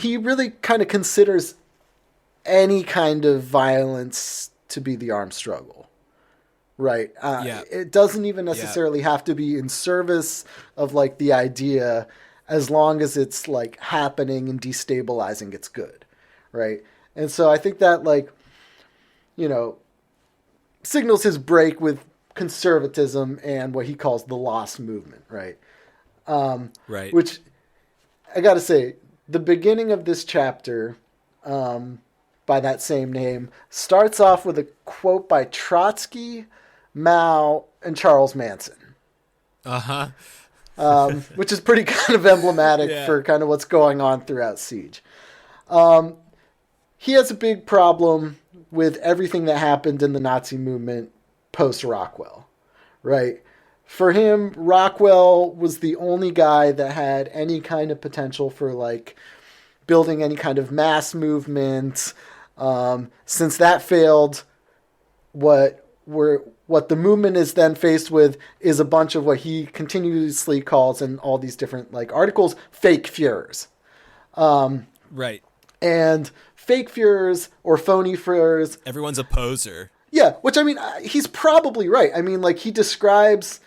he really kind of considers any kind of violence to be the armed struggle. Right. It doesn't even necessarily have to be in service of like the idea, as long as it's like happening and destabilizing, it's good. Right. And so I think that like, signals his break with conservatism and what he calls the lost movement. Right. Right. Which I got to say, the beginning of this chapter, by that same name, starts off with a quote by Trotsky, Mao, and Charles Manson. Which is pretty kind of emblematic for kind of what's going on throughout Siege. He has a big problem with everything that happened in the Nazi movement post-Rockwell, right? For him, Rockwell was the only guy that had any kind of potential for like building any kind of mass movement. Since that failed, what the movement is then faced with is a bunch of what he continuously calls in all these different like articles, fake Führers. Right. And fake Führers or phony Führers. Everyone's a poser. Yeah, which I mean, he's probably right. I mean, like he describes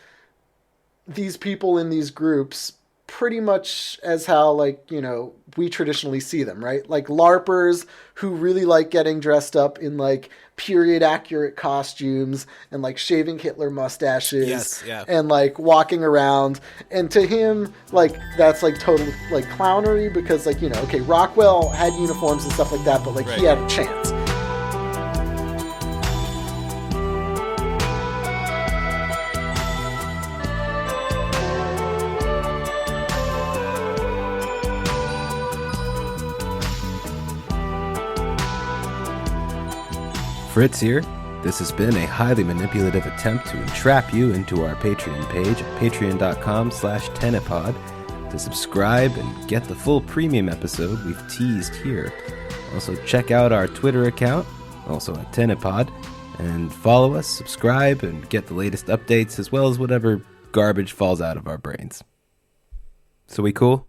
these people in these groups pretty much as how like, we traditionally see them, right? Like LARPers who really like getting dressed up in like period accurate costumes and like shaving Hitler mustaches and like walking around. And to him, like that's like total like clownery because like, okay, Rockwell had uniforms and stuff like that, but like he had a chance. Fritz here. This has been a highly manipulative attempt to entrap you into our Patreon page at patreon.com/tenepod to subscribe and get the full premium episode we've teased here. Also check out our Twitter account, also at Tenepod, and follow us, subscribe, and get the latest updates as well as whatever garbage falls out of our brains. So we cool?